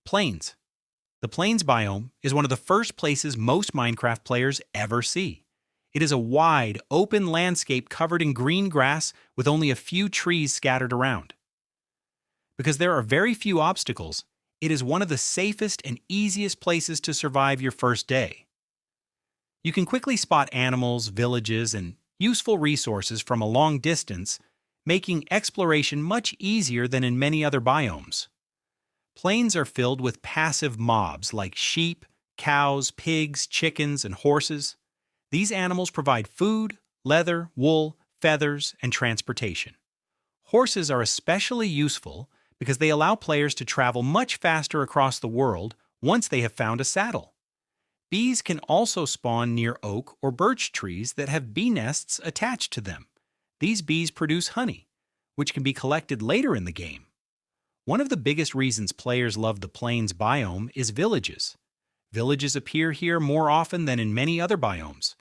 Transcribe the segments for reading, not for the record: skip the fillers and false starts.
Plains. The plains biome is one of the first places most Minecraft players ever see. It is a wide, open landscape covered in green grass with only a few trees scattered around. Because there are very few obstacles, it is one of the safest and easiest places to survive your first day. You can quickly spot animals, villages, and useful resources from a long distance, making exploration much easier than in many other biomes. Plains are filled with passive mobs like sheep, cows, pigs, chickens, and horses. These animals provide food, leather, wool, feathers, and transportation. Horses are especially useful because they allow players to travel much faster across the world once they have found a saddle. Bees can also spawn near oak or birch trees that have bee nests attached to them. These bees produce honey, which can be collected later in the game. One of the biggest reasons players love the plains biome is villages. Villages appear here more often than in many other biomes.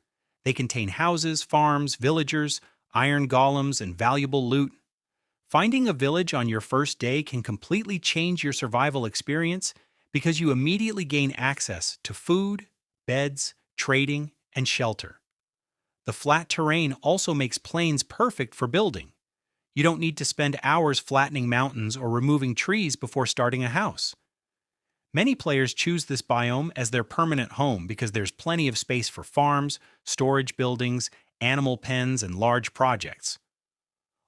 They contain houses, farms, villagers, iron golems, and valuable loot. Finding a village on your first day can completely change your survival experience because you immediately gain access to food, beds, trading, and shelter. The flat terrain also makes plains perfect for building. You don't need to spend hours flattening mountains or removing trees before starting a house. Many players choose this biome as their permanent home because there's plenty of space for farms, storage buildings, animal pens, and large projects.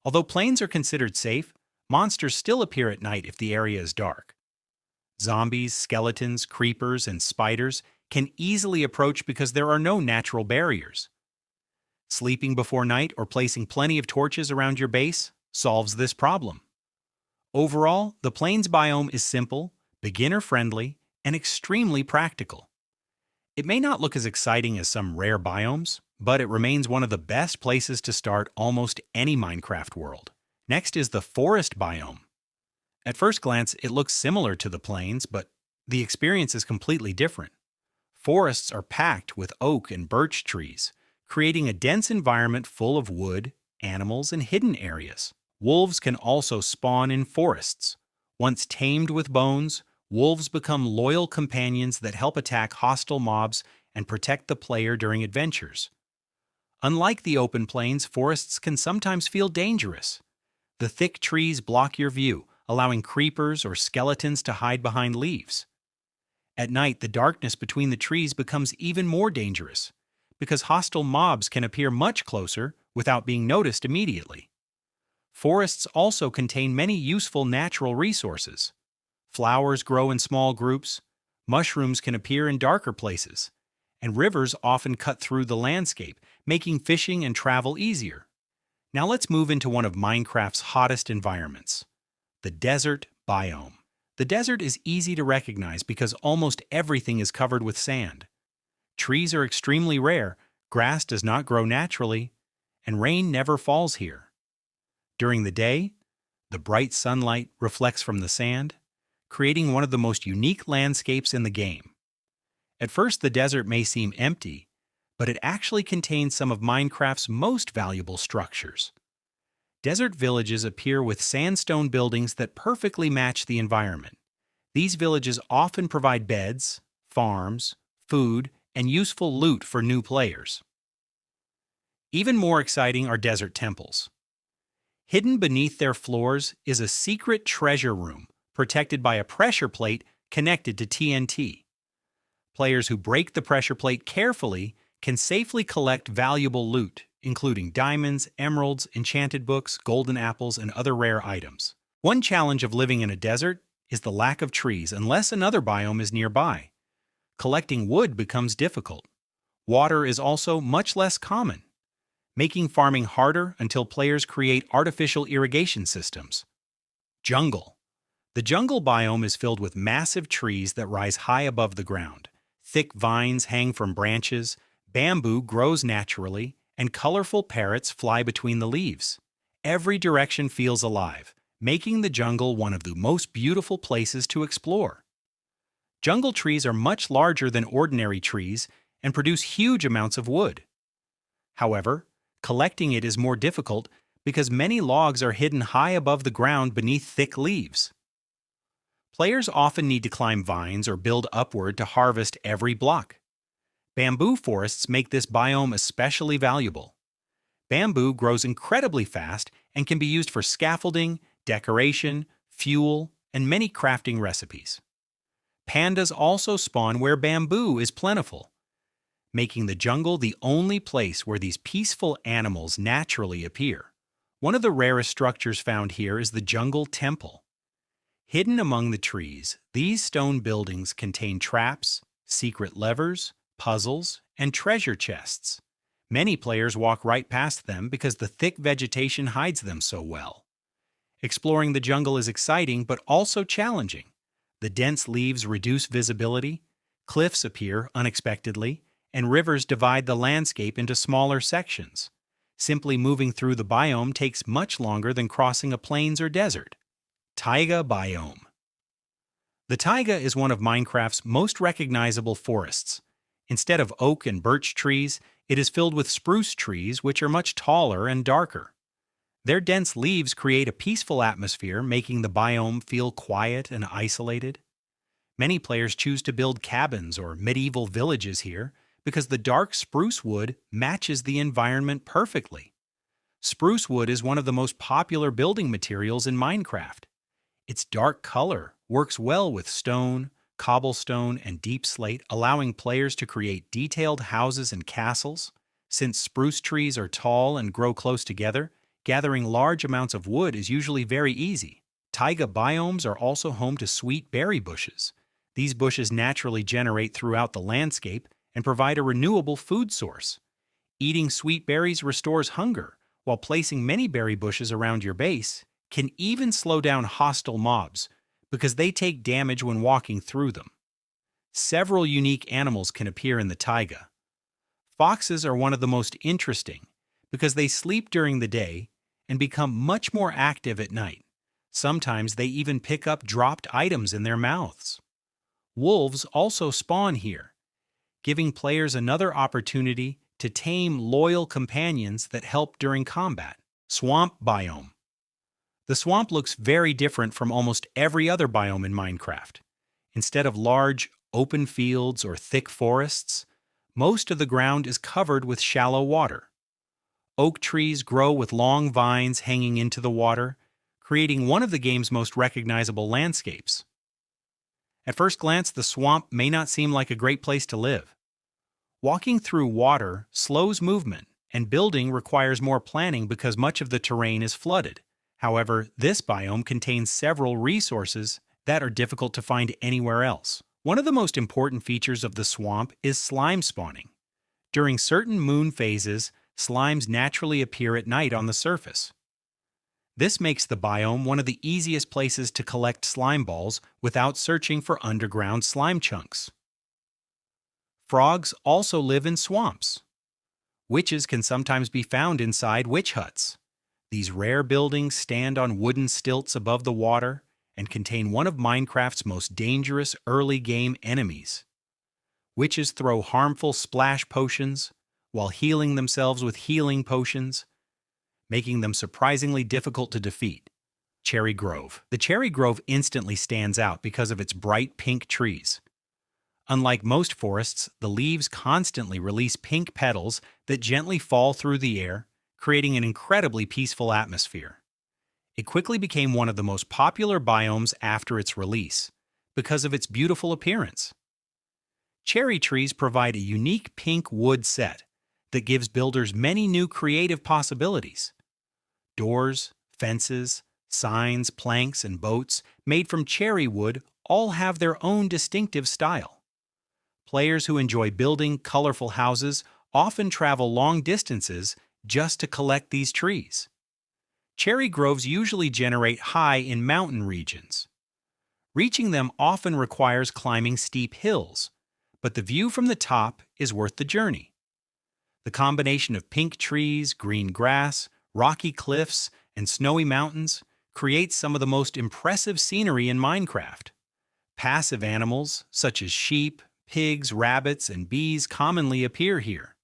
Although plains are considered safe, monsters still appear at night if the area is dark. Zombies, skeletons, creepers, and spiders can easily approach because there are no natural barriers. Sleeping before night or placing plenty of torches around your base solves this problem. Overall, the plains biome is simple, beginner-friendly, and extremely practical. It may not look as exciting as some rare biomes, but it remains one of the best places to start almost any Minecraft world. Next is the forest biome. At first glance, it looks similar to the plains, but the experience is completely different. Forests are packed with oak and birch trees, creating a dense environment full of wood, animals, and hidden areas. Wolves can also spawn in forests. Once tamed with bones, wolves become loyal companions that help attack hostile mobs and protect the player during adventures. Unlike the open plains, forests can sometimes feel dangerous. The thick trees block your view, allowing creepers or skeletons to hide behind leaves. At night, the darkness between the trees becomes even more dangerous, because hostile mobs can appear much closer without being noticed immediately. Forests also contain many useful natural resources. Flowers grow in small groups, mushrooms can appear in darker places, and rivers often cut through the landscape, making fishing and travel easier. Now let's move into one of Minecraft's hottest environments, the desert biome. The desert is easy to recognize because almost everything is covered with sand. Trees are extremely rare, grass does not grow naturally, and rain never falls here. During the day, the bright sunlight reflects from the sand, creating one of the most unique landscapes in the game. At first, the desert may seem empty, but it actually contains some of Minecraft's most valuable structures. Desert villages appear with sandstone buildings that perfectly match the environment. These villages often provide beds, farms, food, and useful loot for new players. Even more exciting are desert temples. Hidden beneath their floors is a secret treasure room protected by a pressure plate connected to TNT. Players who break the pressure plate carefully can safely collect valuable loot, including diamonds, emeralds, enchanted books, golden apples, and other rare items. One challenge of living in a desert is the lack of trees unless another biome is nearby. Collecting wood becomes difficult. Water is also much less common, making farming harder until players create artificial irrigation systems. Jungle. The jungle biome is filled with massive trees that rise high above the ground. Thick vines hang from branches, bamboo grows naturally, and colorful parrots fly between the leaves. Every direction feels alive, making the jungle one of the most beautiful places to explore. Jungle trees are much larger than ordinary trees and produce huge amounts of wood. However, collecting it is more difficult because many logs are hidden high above the ground beneath thick leaves. Players often need to climb vines or build upward to harvest every block. Bamboo forests make this biome especially valuable. Bamboo grows incredibly fast and can be used for scaffolding, decoration, fuel, and many crafting recipes. Pandas also spawn where bamboo is plentiful, making the jungle the only place where these peaceful animals naturally appear. One of the rarest structures found here is the jungle temple. Hidden among the trees, these stone buildings contain traps, secret levers, puzzles, and treasure chests. Many players walk right past them because the thick vegetation hides them so well. Exploring the jungle is exciting but also challenging. The dense leaves reduce visibility, cliffs appear unexpectedly, and rivers divide the landscape into smaller sections. Simply moving through the biome takes much longer than crossing a plains or desert. Taiga biome. The taiga is one of Minecraft's most recognizable forests. Instead of oak and birch trees, it is filled with spruce trees, which are much taller and darker. Their dense leaves create a peaceful atmosphere, making the biome feel quiet and isolated. Many players choose to build cabins or medieval villages here because the dark spruce wood matches the environment perfectly. Spruce wood is one of the most popular building materials in Minecraft. Its dark color works well with stone, cobblestone, and deep slate, allowing players to create detailed houses and castles. Since spruce trees are tall and grow close together, gathering large amounts of wood is usually very easy. Taiga biomes are also home to sweet berry bushes. These bushes naturally generate throughout the landscape and provide a renewable food source. Eating sweet berries restores hunger, while placing many berry bushes around your base can even slow down hostile mobs because they take damage when walking through them. Several unique animals can appear in the taiga. Foxes are one of the most interesting because they sleep during the day and become much more active at night. Sometimes they even pick up dropped items in their mouths. Wolves also spawn here, giving players another opportunity to tame loyal companions that help during combat. Swamp biome. The swamp looks very different from almost every other biome in Minecraft. Instead of large, open fields or thick forests, most of the ground is covered with shallow water. Oak trees grow with long vines hanging into the water, creating one of the game's most recognizable landscapes. At first glance, the swamp may not seem like a great place to live. Walking through water slows movement, and building requires more planning because much of the terrain is flooded. However, this biome contains several resources that are difficult to find anywhere else. One of the most important features of the swamp is slime spawning. During certain moon phases, slimes naturally appear at night on the surface. This makes the biome one of the easiest places to collect slime balls without searching for underground slime chunks. Frogs also live in swamps. Witches can sometimes be found inside witch huts. These rare buildings stand on wooden stilts above the water and contain one of Minecraft's most dangerous early game enemies. Witches throw harmful splash potions while healing themselves with healing potions, making them surprisingly difficult to defeat. Cherry Grove. The cherry grove instantly stands out because of its bright pink trees. Unlike most forests, the leaves constantly release pink petals that gently fall through the air, creating an incredibly peaceful atmosphere. It quickly became one of the most popular biomes after its release because of its beautiful appearance. Cherry trees provide a unique pink wood set that gives builders many new creative possibilities. Doors, fences, signs, planks, and boats made from cherry wood all have their own distinctive style. Players who enjoy building colorful houses often travel long distances just to collect these trees. Cherry groves usually generate high in mountain regions. Reaching them often requires climbing steep hills, but the view from the top is worth the journey. The combination of pink trees, green grass, rocky cliffs, and snowy mountains creates some of the most impressive scenery in Minecraft. Passive animals, such as sheep, pigs, rabbits, and bees commonly appear here.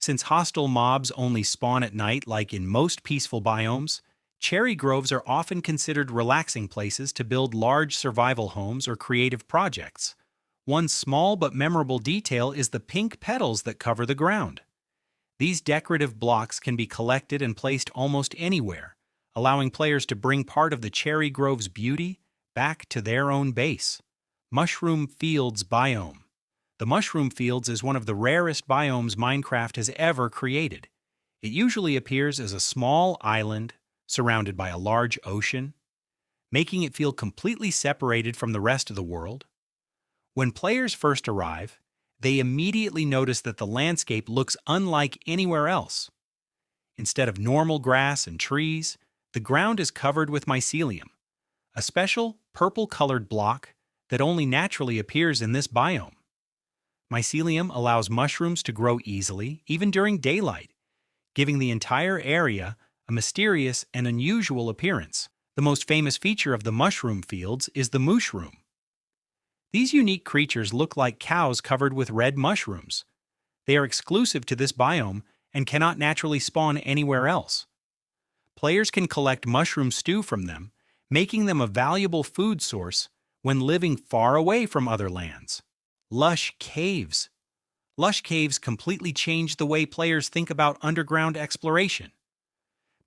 Since hostile mobs only spawn at night like in most peaceful biomes, Cherry groves are often considered relaxing places to build large survival homes or creative projects. One small but memorable detail is the pink petals that cover the ground. These decorative blocks can be collected and placed almost anywhere, allowing players to bring part of the cherry grove's beauty back to their own base. Mushroom Fields Biome. The Mushroom Fields is one of the rarest biomes Minecraft has ever created. It usually appears as a small island surrounded by a large ocean, making it feel completely separated from the rest of the world. When players first arrive, they immediately notice that the landscape looks unlike anywhere else. Instead of normal grass and trees, the ground is covered with mycelium, a special purple-colored block that only naturally appears in this biome. Mycelium allows mushrooms to grow easily, even during daylight, giving the entire area a mysterious and unusual appearance. The most famous feature of the mushroom fields is the mooshroom. These unique creatures look like cows covered with red mushrooms. They are exclusive to this biome and cannot naturally spawn anywhere else. Players can collect mushroom stew from them, making them a valuable food source when living far away from other lands. Lush Caves. Lush Caves completely changed the way players think about underground exploration.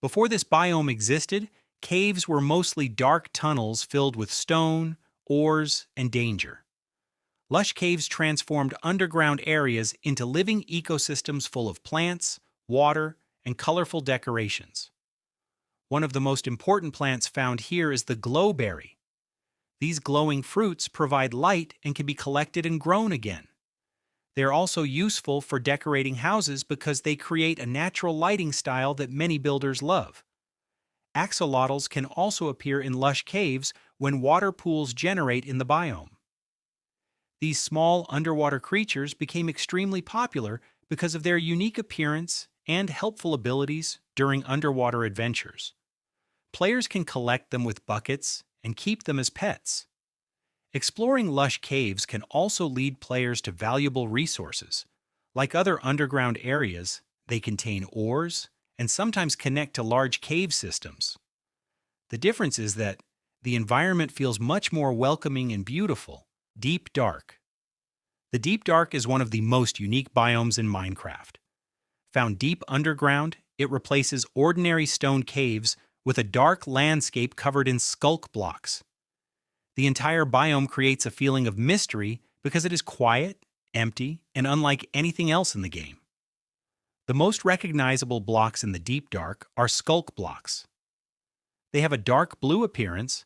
Before this biome existed, caves were mostly dark tunnels filled with stone, ores, and danger. Lush Caves transformed underground areas into living ecosystems full of plants, water, and colorful decorations. One of the most important plants found here is the glowberry. These glowing fruits provide light and can be collected and grown again. They are also useful for decorating houses because they create a natural lighting style that many builders love. Axolotls can also appear in lush caves when water pools generate in the biome. These small underwater creatures became extremely popular because of their unique appearance and helpful abilities during underwater adventures. Players can collect them with buckets and keep them as pets. Exploring lush caves can also lead players to valuable resources. Like other underground areas, they contain ores and sometimes connect to large cave systems. The difference is that the environment feels much more welcoming and beautiful. Deep Dark. The Deep Dark is one of the most unique biomes in Minecraft. Found deep underground, it replaces ordinary stone caves with a dark landscape covered in sculk blocks. The entire biome creates a feeling of mystery because it is quiet, empty, and unlike anything else in the game. The most recognizable blocks in the Deep Dark are sculk blocks. They have a dark blue appearance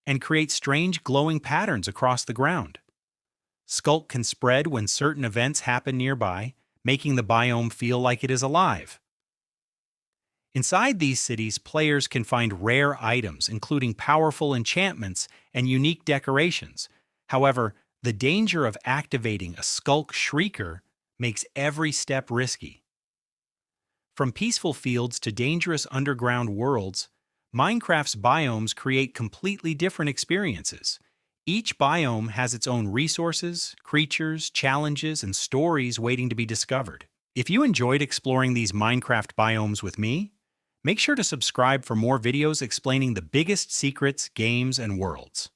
and create strange glowing patterns across the ground. Sculk can spread when certain events happen nearby, making the biome feel like it is alive. Inside these cities, players can find rare items, including powerful enchantments and unique decorations. However, the danger of activating a sculk shrieker makes every step risky. From peaceful fields to dangerous underground worlds, Minecraft's biomes create completely different experiences. Each biome has its own resources, creatures, challenges, and stories waiting to be discovered. If you enjoyed exploring these Minecraft biomes with me, make sure to subscribe for more videos explaining the biggest secrets, games, and worlds.